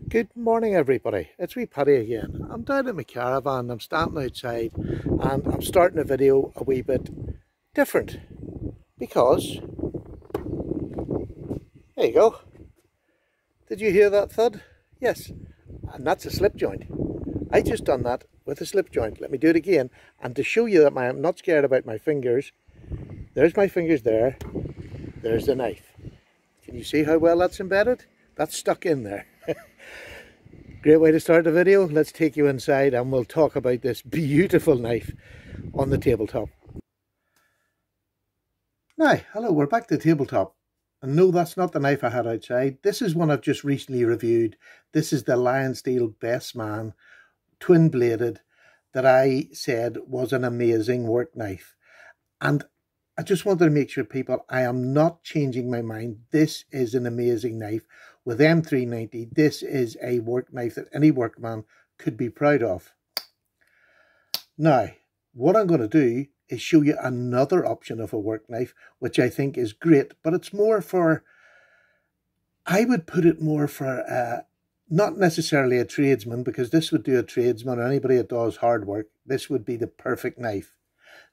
Good morning everybody, it's wee Paddy again. I'm down in my caravan, I'm standing outside and I'm starting a video a wee bit different because, there you go, did you hear that thud? Yes, and that's a slip joint. I just done that with a slip joint. Let me do it again, and to show you that I'm not scared about my fingers, there's my fingers there, there's the knife. Can you see how well that's embedded? That's stuck in there. Great way to start the video. Let's take you inside and we'll talk about this beautiful knife on the tabletop. Now, hello, we're back to the tabletop. And no, that's not the knife I had outside. This is one I've just recently reviewed. This is the lionsteel Best Man, twin bladed, that I said was an amazing work knife. And I just wanted to make sure, people, I am not changing my mind. This is an amazing knife. With M390, this is a work knife that any workman could be proud of. Now, what I'm going to do is show you another option of a work knife, which I think is great, but it's more for, I would put it more for, not necessarily a tradesman, because this would do a tradesman or anybody that does hard work. This would be the perfect knife.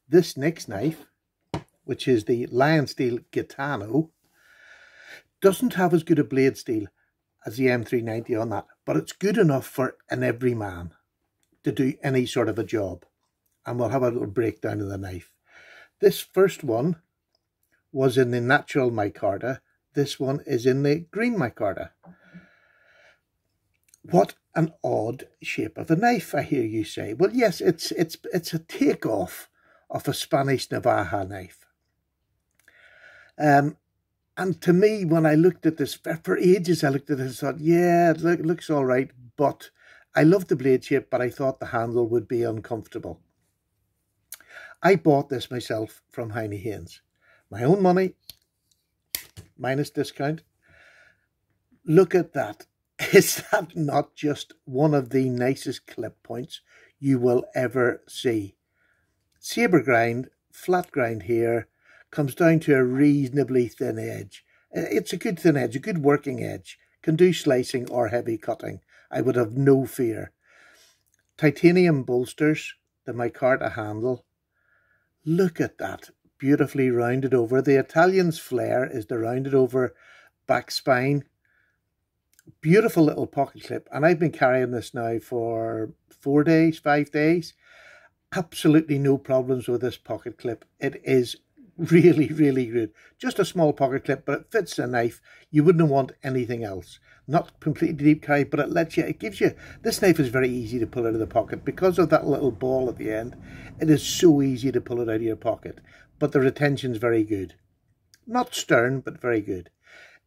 This next knife, which is the lionsteel Gitano, doesn't have as good a blade steel as the M390 on that, but it's good enough for an everyman to do any sort of a job. And we'll have a little breakdown of the knife. This first one was in the natural micarta. This one is in the green micarta. What an odd shape of a knife, I hear you say. Well, yes, it's a takeoff of a Spanish Navaja knife. And to me, when I looked at this, for ages I looked at it and thought, yeah, it looks all right, but I love the blade shape, but I thought the handle would be uncomfortable. I bought this myself from Heine Haynes. My own money, minus discount. Look at that. Is that not just one of the nicest clip points you will ever see? Sabre grind, flat grind here, comes down to a reasonably thin edge. It's a good thin edge, a good working edge. Can do slicing or heavy cutting. I would have no fear. Titanium bolsters, the micarta handle. Look at that, beautifully rounded over. The Italian's flair is the rounded over back spine. Beautiful little pocket clip. And I've been carrying this now for 4 days, 5 days. Absolutely no problems with this pocket clip. It is really, really good. Just a small pocket clip, but it fits a knife. You wouldn't want anything else. Not completely deep carry, but it gives you, this knife is very easy to pull out of the pocket. Because of that little ball at the end, it is so easy to pull it out of your pocket. But the retention's very good. Not stern, but very good.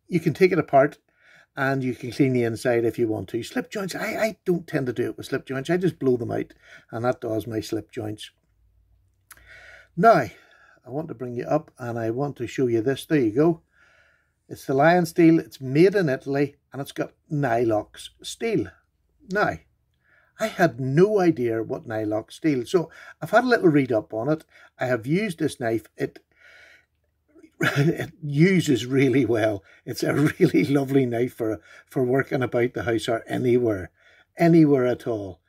You can take it apart and you can clean the inside if you want to. Slip joints, I don't tend to do it with slip joints. I just blow them out, and that does my slip joints. Now, I want to bring you up and I want to show you this. There you go. It's the lionsteel. It's made in Italy and it's got Nylox steel. Now, I had no idea what Nylox steel. So I've had a little read up on it. I have used this knife. It uses really well. It's a really lovely knife for working about the house or anywhere at all.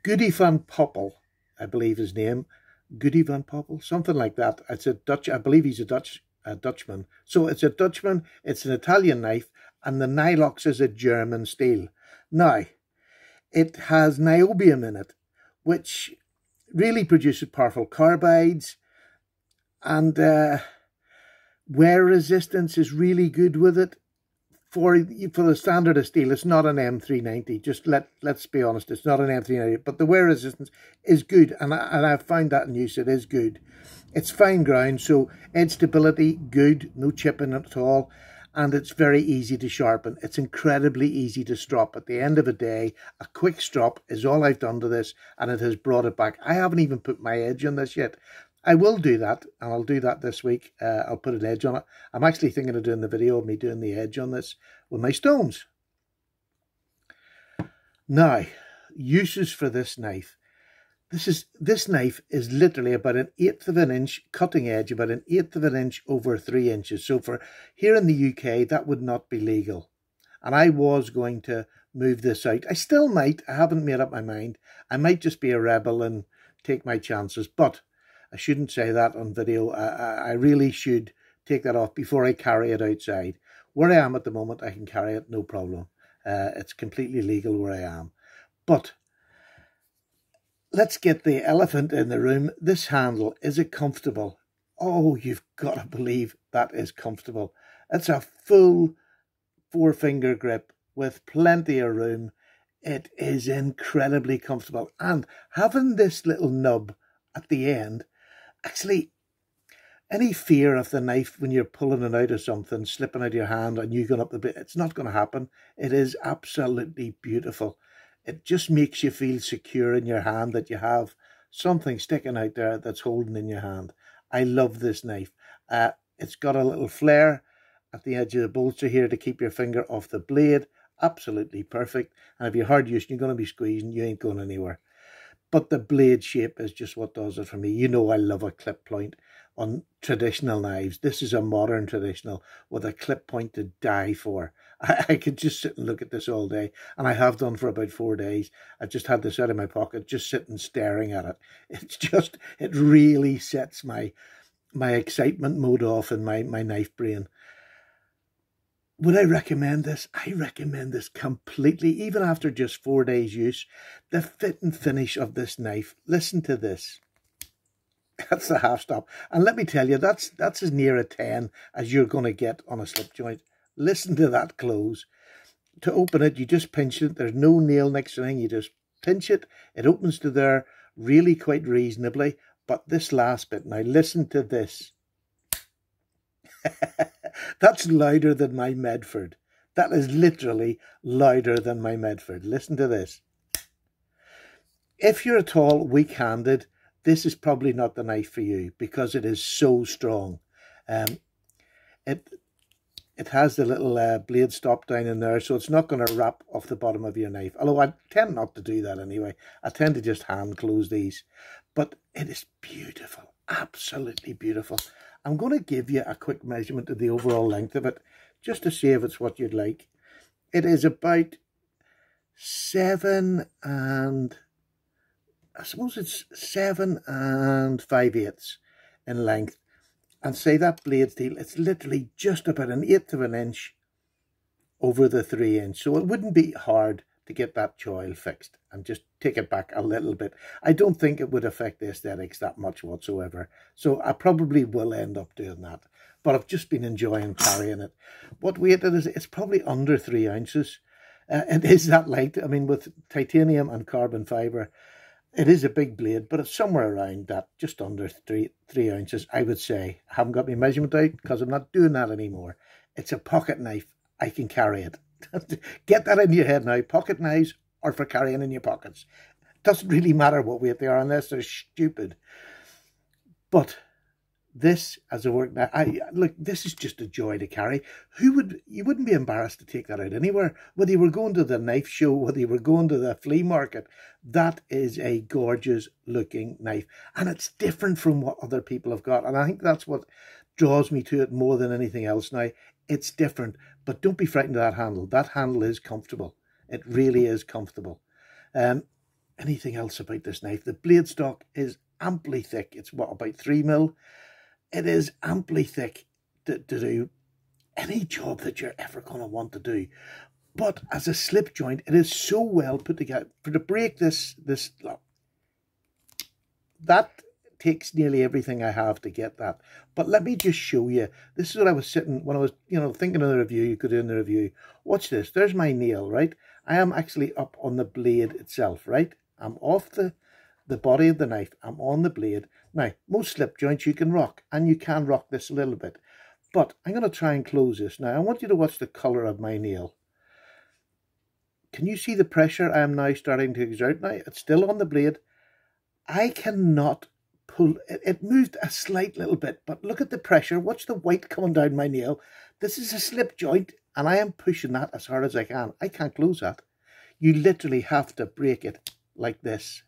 Goody van Poppel, I believe his name. Goody van Poppel, something like that. It's a Dutch, I believe he's a Dutchman. So it's a Dutchman, it's an Italian knife, and the Nylox is a German steel. Now, it has niobium in it, which really produces powerful carbides, and wear resistance is really good with it. For the standard of steel, it's not an M390. Just let's be honest, it's not an M390. But the wear resistance is good, and I've found that in use. It is good. It's fine ground, so edge stability good, no chipping at all, and it's very easy to sharpen. It's incredibly easy to strop. At the end of the day, a quick strop is all I've done to this, and it has brought it back. I haven't even put my edge on this yet. I will do that, and I'll do that this week. I'll put an edge on it. I'm actually thinking of doing the video of me doing the edge on this with my stones. Now, uses for this knife. This knife is literally about 1/8 of an inch cutting edge, about 1/8 of an inch over 3 inches. So for here in the UK, that would not be legal. And I was going to move this out. I still might. I haven't made up my mind. I might just be a rebel and take my chances. But I shouldn't say that on video. I really should take that off before I carry it outside. Where I am at the moment, I can carry it, no problem. It's completely legal where I am. But let's get the elephant in the room. This handle, is it comfortable? Oh, you've got to believe that is comfortable. It's a full 4-finger grip with plenty of room. It is incredibly comfortable. And having this little nub at the end, actually, any fear of the knife when you're pulling it out of something, slipping out of your hand and you going up the bit, it's not going to happen. It is absolutely beautiful. It just makes you feel secure in your hand that you have something sticking out there that's holding in your hand. I love this knife. It's got a little flare at the edge of the bolster here to keep your finger off the blade. Absolutely perfect. And if you're hard used, you're going to be squeezing, you ain't going anywhere. But the blade shape is just what does it for me. You know I love a clip point on traditional knives. This is a modern traditional with a clip point to die for. I could just sit and look at this all day, and I have done for about 4 days. I've just had this out of my pocket, just sitting staring at it. It's just, it really sets my excitement mode off in my knife brain. Would I recommend this? I recommend this completely, even after just 4 days use. The fit and finish of this knife, listen to this. That's the half stop. And let me tell you, that's as near a 10 as you're going to get on a slip joint. Listen to that close. To open it, you just pinch it. There's no nail next to the thing. You just pinch it. It opens to there really quite reasonably. But this last bit, now listen to this. That's louder than my Medford. That is literally louder than my Medford. Listen to this. If you're at all weak-handed, this is probably not the knife for you because it is so strong. It has the little blade stop down in there, so it's not going to wrap off the bottom of your knife. Although I tend not to do that anyway. I tend to just hand close these. But it is beautiful. Absolutely beautiful. I'm going to give you a quick measurement of the overall length of it, just to see if it's what you'd like. It is about 7 and 5/8 in length. And say that blade steel, it's literally just about 1/8 of an inch over the 3-inch. So it wouldn't be hard to get that choil fixed and just take it back a little bit. I don't think it would affect the aesthetics that much whatsoever. So I probably will end up doing that. But I've just been enjoying carrying it. What weight it is, it's probably under 3 ounces. It is that light. I mean, with titanium and carbon fibre, it is a big blade, but it's somewhere around that, just under 3 ounces, I would say. I haven't got my measurement out because I'm not doing that anymore. It's a pocket knife. I can carry it. Get that in your head now. Pocket knives are for carrying in your pockets. Doesn't really matter what weight they are unless they're stupid. But this, as a work knife, look, this is just a joy to carry. You wouldn't be embarrassed to take that out anywhere. Whether you were going to the knife show, whether you were going to the flea market, that is a gorgeous looking knife. And it's different from what other people have got. And I think that's what draws me to it more than anything else now. It's different, but don't be frightened of that handle. That handle is comfortable. It really is comfortable. Anything else about this knife? The blade stock is amply thick. It's what, about 3mm? It is amply thick to do any job that you're ever going to want to do. But as a slip joint, it is so well put together. To break this that takes nearly everything I have to get that. But let me just show you. This is what I was sitting when I was, thinking of the review. You could do in the review. Watch this. There's my nail, right? I am actually up on the blade itself, right? I'm off the body of the knife. I'm on the blade. Now, most slip joints you can rock, and you can rock this a little bit. But I'm going to try and close this. Now, I want you to watch the colour of my nail. Can you see the pressure I am now starting to exert now? It's still on the blade. I cannot pull. It moved a slight little bit, but look at the pressure. Watch the white coming down my nail. This is a slip joint, and I am pushing that as hard as I can. I can't close that. You literally have to break it like this.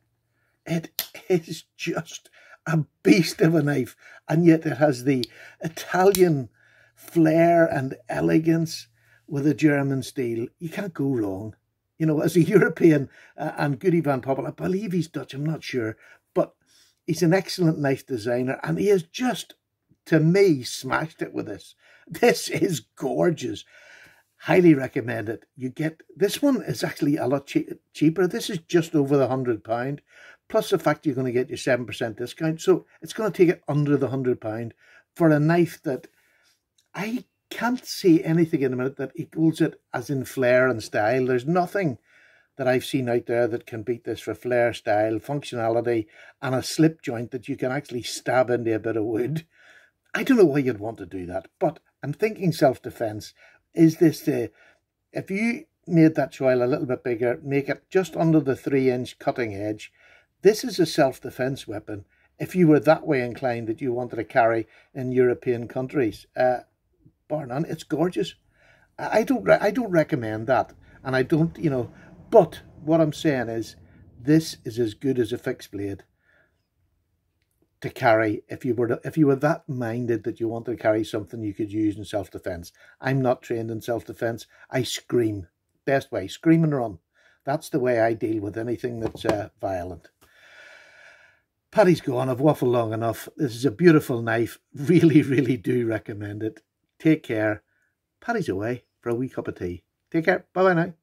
It is just a beast of a knife, and yet it has the Italian flair and elegance with a German steel. You can't go wrong. You know, as a European, and Goody Van Poppel, I believe he's Dutch, I'm not sure, but he's an excellent knife designer, and he has just, to me, smashed it with this. This is gorgeous. Highly recommend it. You get, this one is actually a lot cheaper. This is just over the £100, plus the fact you're going to get your 7% discount. So it's going to take it under the £100 for a knife that I can't see anything in a minute that equals it as in flair and style. There's nothing that I've seen out there that can beat this for flair, style, functionality, and a slip joint that you can actually stab into a bit of wood. I don't know why you'd want to do that, but I'm thinking self-defense. Is this the, if you made that choil a little bit bigger, make it just under the 3-inch cutting edge, this is a self-defense weapon. If you were that way inclined that you wanted to carry in European countries, bar none, it's gorgeous. I don't recommend that, and I don't, you know, but what I'm saying is this is as good as a fixed blade to carry if you were that minded that you wanted to carry something you could use in self-defense. I'm not trained in self-defense. I scream. Best way, scream and run. That's the way I deal with anything that's violent. Paddy's gone. I've waffled long enough. This is a beautiful knife. Really, really do recommend it. Take care. Paddy's away for a wee cup of tea. Take care. Bye-bye now.